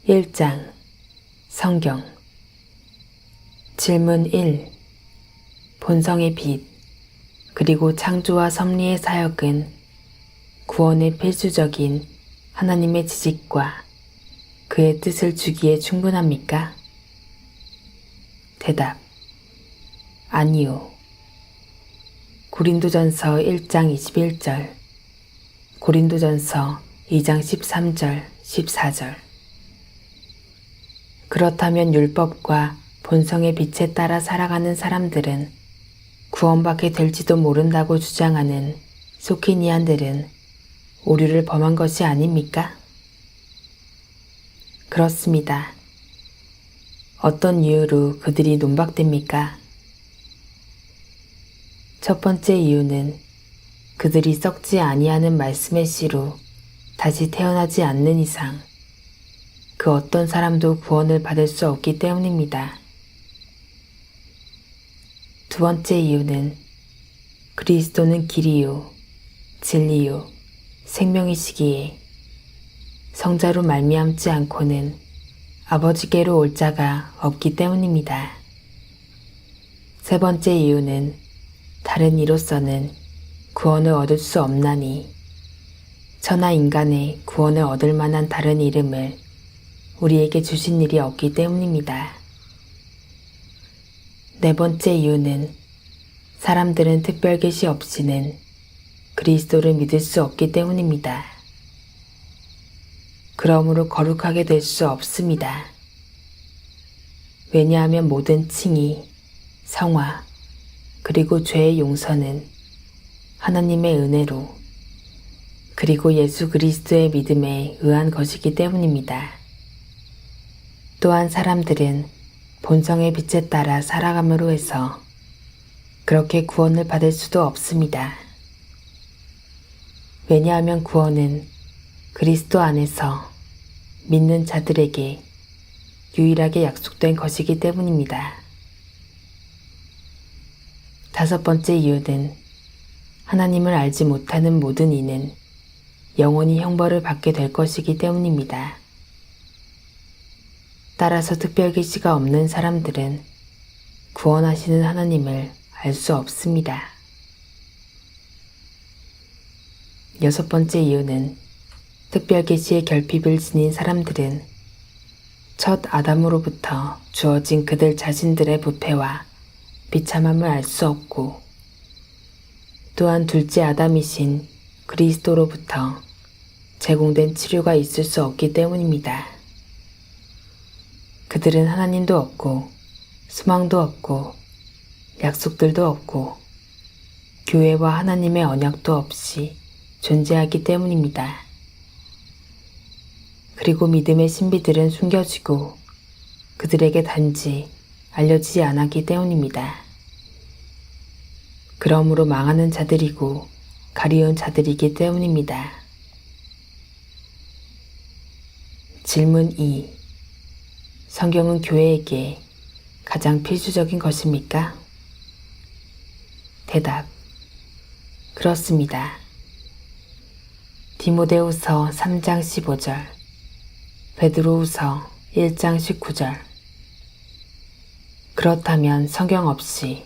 1장 성경 질문 1. 본성의 빛 그리고 창조와 섭리의 사역은 구원의 필수적인 하나님의 지식과 그의 뜻을 주기에 충분합니까? 대답. 아니요. 고린도전서 1장 21절, 고린도전서 2장 13절, 14절. 그렇다면 율법과 본성의 빛에 따라 살아가는 사람들은 구원받게 될지도 모른다고 주장하는 소키니안들은 오류를 범한 것이 아닙니까? 그렇습니다. 어떤 이유로 그들이 논박됩니까? 첫 번째 이유는 그들이 썩지 아니하는 말씀의 씨로 다시 태어나지 않는 이상 그 어떤 사람도 구원을 받을 수 없기 때문입니다. 두 번째 이유는 그리스도는 길이요, 진리요, 생명이시기에 성자로 말미암지 않고는 아버지께로 올 자가 없기 때문입니다. 세 번째 이유는 다른 이로서는 구원을 얻을 수 없나니 천하 인간의 구원을 얻을 만한 다른 이름을 우리에게 주신 일이 없기 때문입니다. 네 번째 이유는 사람들은 특별 계시 없이는 그리스도를 믿을 수 없기 때문입니다. 그러므로 거룩하게 될 수 없습니다. 왜냐하면 모든 칭의, 성화, 그리고 죄의 용서는 하나님의 은혜로 그리고 예수 그리스도의 믿음에 의한 것이기 때문입니다. 또한 사람들은 본성의 빛에 따라 살아감으로 해서 그렇게 구원을 받을 수도 없습니다. 왜냐하면 구원은 그리스도 안에서 믿는 자들에게 유일하게 약속된 것이기 때문입니다. 다섯 번째 이유는 하나님을 알지 못하는 모든 이는 영원히 형벌을 받게 될 것이기 때문입니다. 따라서 특별 계시가 없는 사람들은 구원하시는 하나님을 알 수 없습니다. 여섯 번째 이유는 특별 계시의 결핍을 지닌 사람들은 첫 아담으로부터 주어진 그들 자신들의 부패와 비참함을 알 수 없고 또한 둘째 아담이신 그리스도로부터 제공된 치료가 있을 수 없기 때문입니다. 그들은 하나님도 없고 소망도 없고 약속들도 없고 교회와 하나님의 언약도 없이 존재하기 때문입니다. 그리고 믿음의 신비들은 숨겨지고 그들에게 단지 알려지지 않았기 때문입니다. 그러므로 망하는 자들이고 가리운 자들이기 때문입니다. 질문 2. 성경은 교회에게 가장 필수적인 것입니까? 대답. 그렇습니다. 디모데후서 3장 15절, 베드로후서 1장 19절. 그렇다면 성경 없이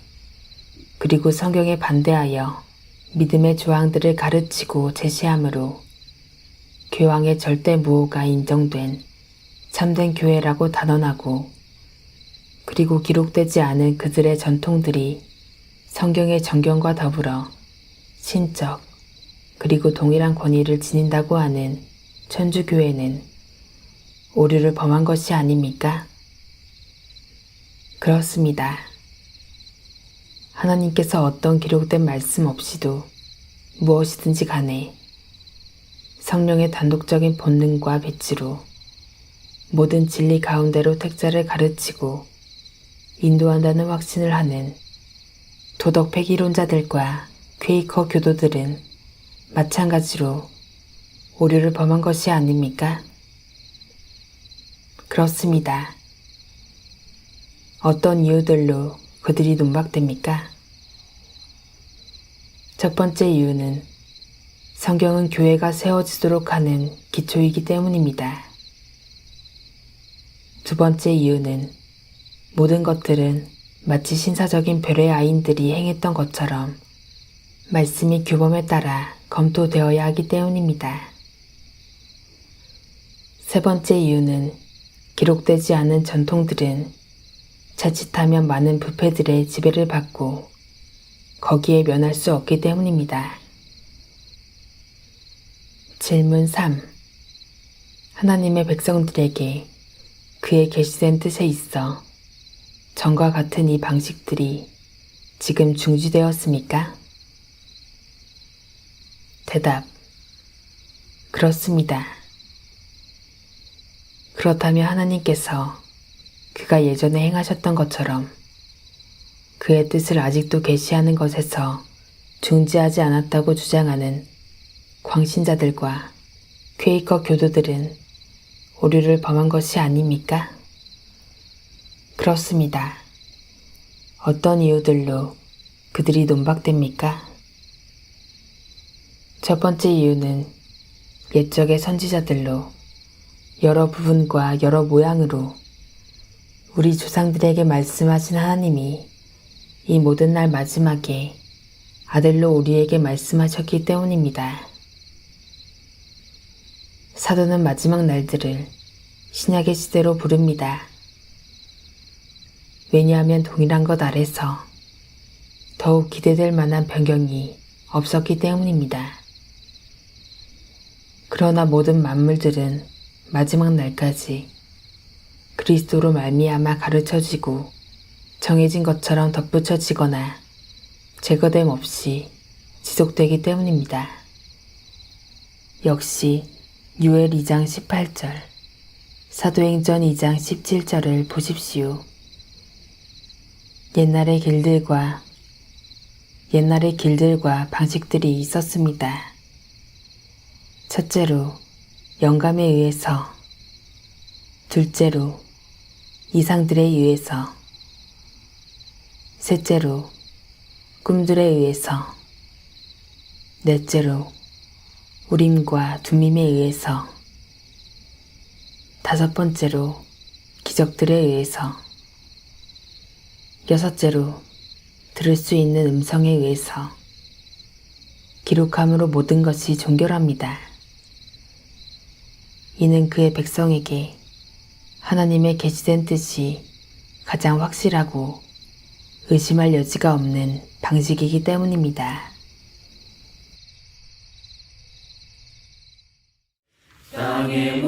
그리고 성경에 반대하여 믿음의 조항들을 가르치고 제시함으로 교황의 절대 무호가 인정된 참된 교회라고 단언하고 그리고 기록되지 않은 그들의 전통들이 성경의 정견과 더불어 신적 그리고 동일한 권위를 지닌다고 하는 천주교회는 오류를 범한 것이 아닙니까? 그렇습니다. 하나님께서 어떤 기록된 말씀 없이도 무엇이든지 간에 성령의 단독적인 본능과 빛으로 모든 진리 가운데로 택자를 가르치고 인도한다는 확신을 하는 도덕 폐기론자들과 퀘이커 교도들은 마찬가지로 오류를 범한 것이 아닙니까? 그렇습니다. 어떤 이유들로 그들이 논박됩니까? 첫 번째 이유는 성경은 교회가 세워지도록 하는 기초이기 때문입니다. 두 번째 이유는 모든 것들은 마치 신사적인 별의 아인들이 행했던 것처럼 말씀이 규범에 따라 검토되어야 하기 때문입니다. 세 번째 이유는 기록되지 않은 전통들은 자칫하면 많은 부패들의 지배를 받고 거기에 면할 수 없기 때문입니다. 질문 3. 하나님의 백성들에게 그의 계시된 뜻에 있어 전과 같은 이 방식들이 지금 중지되었습니까? 대답. 그렇습니다. 그렇다면 하나님께서 그가 예전에 행하셨던 것처럼 그의 뜻을 아직도 계시하는 것에서 중지하지 않았다고 주장하는 광신자들과 퀘이커 교도들은 오류를 범한 것이 아닙니까? 그렇습니다. 어떤 이유들로 그들이 논박됩니까? 첫 번째 이유는 옛적의 선지자들로 여러 부분과 여러 모양으로 우리 조상들에게 말씀하신 하나님이 이 모든 날 마지막에 아들로 우리에게 말씀하셨기 때문입니다. 사도는 마지막 날들을 신약의 시대로 부릅니다. 왜냐하면 동일한 것 아래서 더욱 기대될 만한 변경이 없었기 때문입니다. 그러나 모든 만물들은 마지막 날까지 그리스도로 말미암아 가르쳐지고 정해진 것처럼 덧붙여지거나 제거됨 없이 지속되기 때문입니다. 역시 요엘 2장 18절, 사도행전 2장 17절을 보십시오. 옛날의 길들과 방식들이 있었습니다. 첫째로 영감에 의해서, 둘째로 이상들에 의해서, 셋째로 꿈들에 의해서, 넷째로 우림과 둠밈에 의해서, 다섯 번째로 기적들에 의해서, 여섯째로 들을 수 있는 음성에 의해서 기록함으로 모든 것이 종결합니다. 이는 그의 백성에게 하나님의 계시된 뜻이 가장 확실하고 의심할 여지가 없는 방식이기 때문입니다. 땅의